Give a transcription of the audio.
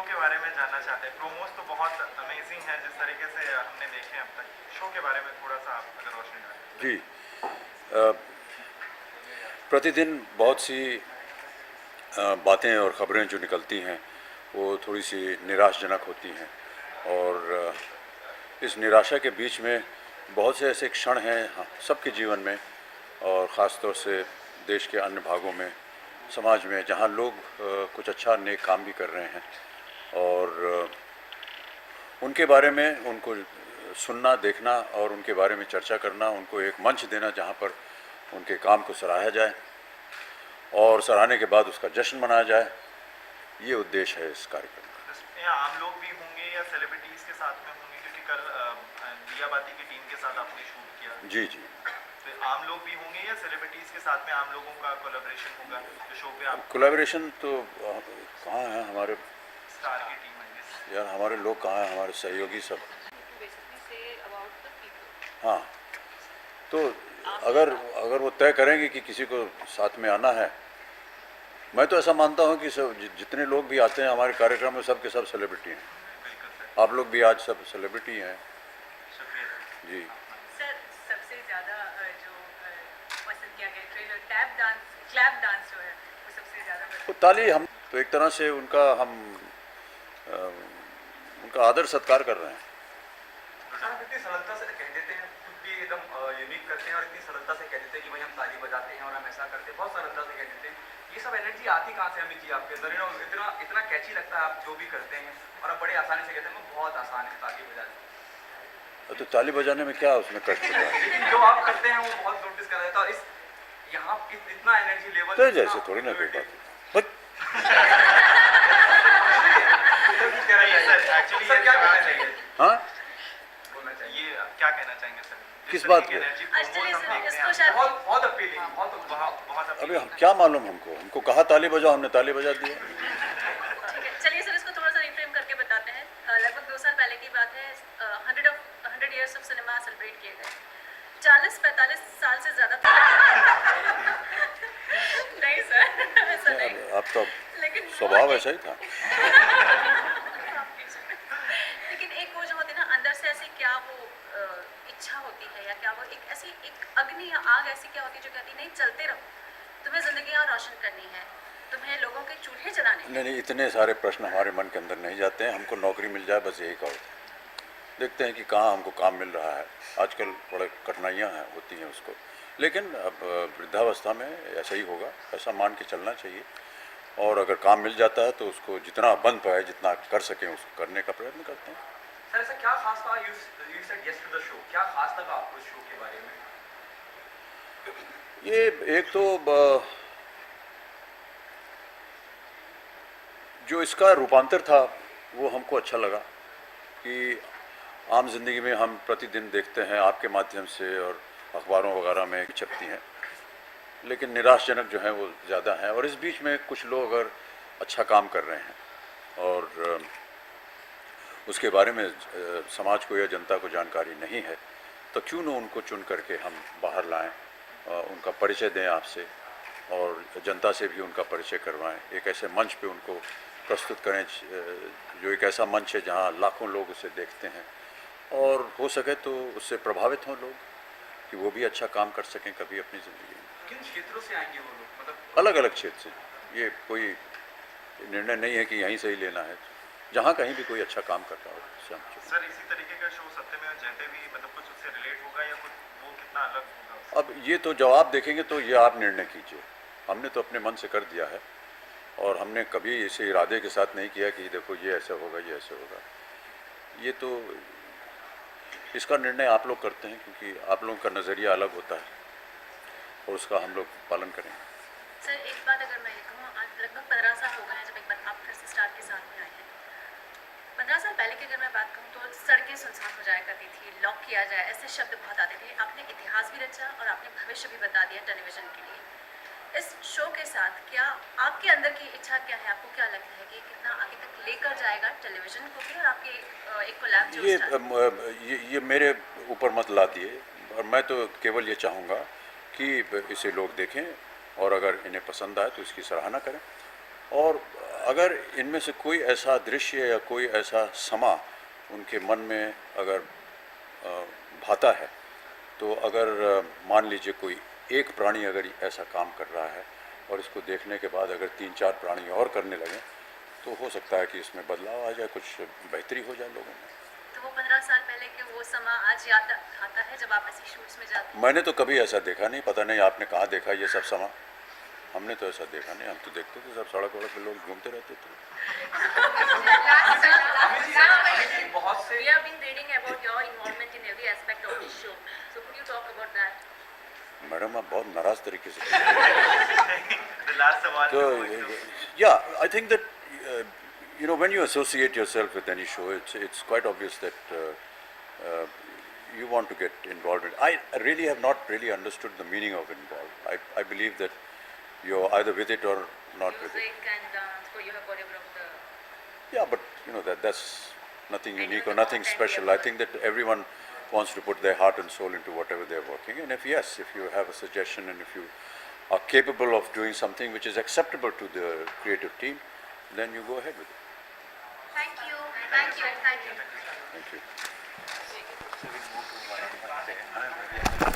Show के बारे में जानना चाहते हैं। प्रोमोस तो बहुत अमेजिंग है जिस तरीके से हमने देखे हैं अब तक। शो के बारे में थोड़ा सा आप अगर रोशनी डालें। जी, प्रतिदिन बहुत सी बातें और ख़बरें जो निकलती हैं वो थोड़ी सी निराशजनक होती हैं, और इस निराशा के बीच में बहुत से ऐसे क्षण हैं सबके जीवन में, और ख़ास तौर से देश के अन्य भागों में, समाज में, जहाँ लोग कुछ अच्छा नेक काम भी कर रहे हैं, और उनके बारे में उनको सुनना, देखना और उनके बारे में चर्चा करना, उनको एक मंच देना जहाँ पर उनके काम को सराहा जाए और सराहने के बाद उसका जश्न मनाया जाए, ये उद्देश्य है इस कार्यक्रम का। इसमें आम लोग भी होंगे या सेलिब्रिटीज़ के साथ में होंगे, क्योंकि कल दिया बाती की टीम के साथ आपने शूट किया। जी जी, तो आम लोग भी होंगे या सेलिब्रिटीज़ के साथ में आम लोगों का कोलैबोरेशन होगा जो शो पे आप? कोलैबोरेशन तो कहाँ है हमारे स्टार की टीम है यार, हमारे लोग कहाँ हैं, हमारे सहयोगी सब। हाँ, तो अगर वो तय करेंगे कि किसी को साथ में आना है, मैं तो ऐसा मानता हूँ कि सब जितने लोग भी आते हैं हमारे कार्यक्रम में सब के सब सेलिब्रिटी हैं। आप लोग भी आज सब सेलिब्रिटी हैं। जी सर, सबसे ज़्यादा जो पसंद किया गया ट्रेलर क्लैप डांस जो है वो सबसे ज़्यादा तो ताली, हम तो एक तरह से उनका आदर सत्कार कर रहे हैं। आप इतनी सरलता से कह देते हैं, खुद भी एकदम यूनिक करते हैं और इतनी सरलता से कह देते हैं कि भाई हम ताली बजाते हैं और हम ऐसा करते हैं, बहुत सरलता से कह देते हैं। ये सब एनर्जी आती कहाँ से अमित जी आपके अंदर? इतना इतना कैची लगता है आप जो भी करते हैं, और आप बड़े आसानी से कहते हैं बहुत आसान है ताली बजाना। तो ताली बजाने में क्या उसमें कष्ट होता है? लेकिन जो आप करते हैं वो बहुत नोटिस कर रहा था, और इस यहाँ इतना एनर्जी लेवल तो जैसे थोड़ी ना कोई बात। सर क्या कहना चाहिए? हाँ, बोलना चाहिए ये क्या कहना चाहेंगे सर? किस बात पे? बहुत अपीलिंग, बहुत अभी हम क्या मालूम, हमको कहा ताली बजाओ, हमने ताली बजा दिया। चलिए सर, इसको थोड़ा सा रिफ्रेम करके बताते हैं। लगभग 2 साल पहले की बात है। 100 इयर्स ऑफ सिनेमा सेलिब्रेट किए गए। 40-45 साल से ज़्यादा नहीं सर, ऐसा नहीं। आप तो लेकिन स्वभाव ऐसा ही था। लेकिन एक वो जो होती है ना अंदर से, ऐसी क्या वो इच्छा होती है, या क्या वो एक ऐसी एक अग्नि या आग ऐसी क्या होती है जो कहती है नहीं चलते रहो, तुम्हें जिंदगी और रोशन करनी है, तुम्हें लोगों के चूल्हे जलाने हैं। नहीं, इतने सारे प्रश्न हमारे मन के अंदर नहीं जाते हैं। हमको नौकरी मिल जाए बस यही कहो। देखते हैं कि कहाँ हमको काम मिल रहा है। आजकल बड़े कठिनाइयाँ होती हैं उसको, लेकिन अब वृद्धावस्था में ऐसा ही होगा, ऐसा मान के चलना चाहिए। और अगर काम मिल जाता है तो उसको जितना बन पाए, जितना कर सकें उसको करने का प्रयत्न करते हैं। सर ऐसा क्या खास था? You said yes to the show, क्या खास लगा आपको इस शो के बारे में? ये एक तो जो इसका रूपांतर था वो हमको अच्छा लगा कि आम जिंदगी में हम प्रतिदिन देखते हैं आपके माध्यम से और अखबारों वगैरह में छपती हैं, लेकिन निराशजनक जो है वो ज़्यादा हैं। और इस बीच में कुछ लोग अगर अच्छा काम कर रहे हैं और उसके बारे में समाज को या जनता को जानकारी नहीं है, तो क्यों न उनको चुन करके हम बाहर लाएं, उनका परिचय दें आपसे, और जनता से भी उनका परिचय करवाएं। एक ऐसे मंच पे उनको प्रस्तुत करें जो एक ऐसा मंच है जहां लाखों लोग उसे देखते हैं, और हो सके तो उससे प्रभावित हों लोग कि वो भी अच्छा काम कर सकें कभी अपनी ज़िंदगी में। किन क्षेत्रों से आएंगे वो लोग? मतलब अलग अलग क्षेत्र से, ये कोई निर्णय नहीं है कि यहीं से ही लेना है, जहाँ कहीं भी कोई अच्छा काम करता हो उससे हम चुनें। सर इसी तरीके का शो सत्यमेव जयते भी मतलब कुछ उससे रिलेट होगा या कुछ वो कितना अलग होगा? अब ये तो जब आप देखेंगे तो ये आप निर्णय कीजिए। हमने तो अपने मन से कर दिया है, और हमने कभी इसे इरादे के साथ नहीं किया कि देखो ये ऐसा होगा, ये ऐसे होगा। ये तो इसका निर्णय आप लोग करते हैं, क्योंकि आप लोगों का नज़रिया अलग होता है और उसका हम लोग पालन करेंगे। सर एक बात अगर मैं ये कहूँ, आज लगभग 15 साल हो गए हैं जब एक बार आप फिर से स्टार के साथ में आए हैं। 15 साल पहले की अगर मैं बात कहूँ तो सड़कें सुनसान हो जाया करती थी, लॉक किया जाए, ऐसे शब्द बहुत आते थे। आपने इतिहास भी रचा और आपने भविष्य भी बता दिया टेलीविज़न के लिए। इस शो के साथ क्या आपके अंदर की इच्छा क्या है? आपको क्या लगता है कि कितना आगे तक लेकर जाएगा टेलीविज़न को भी, और आपके एक कोलैब जो ये मेरे ऊपर मत ला दिए, और मैं तो केवल ये चाहूँगा कि इसे लोग देखें, और अगर इन्हें पसंद आए तो इसकी सराहना करें। और अगर इनमें से कोई ऐसा दृश्य या कोई ऐसा समा उनके मन में अगर भाता है, तो अगर मान लीजिए कोई एक प्राणी अगर ऐसा काम कर रहा है और इसको देखने के बाद अगर 3-4 प्राणी और करने लगे, तो हो सकता है कि इसमें बदलाव आ जाए, कुछ बेहतरी हो जाए लोगों में। तो वो 15 साल पहले के वो समा आज याद आता है जब आप ऐसी शूट्स में जाते हैं? मैंने तो कभी ऐसा देखा नहीं, पता नहीं आपने कहाँ देखा ये सब समा। हमने तो ऐसा देखा नहीं, हम तो देखते थे सब सड़क वड़क पे लोग घूमते रहते थे। बहुत से We have been reading about your involvement in every aspect of this show. So could you talk about that? Madam आप बहुत नाराज तरीके से The last सवाल तो में वो yeah, I think that you know, when you associate yourself with any show, it's quite obvious that you want to get involved in. I really have not really understood the meaning of involved. I believe that you're either with it or not with it. Music and dance, so you have choreographed the... Yeah, but you know that's nothing And unique you or know nothing content special. you I have think that everyone wants to put their heart and soul into whatever they're working. And if you have a suggestion and if you are capable of doing something which is acceptable to the creative team, then you go ahead with it. Thank you. Thank you. Thank you. Thank you. So we move to one-on-one.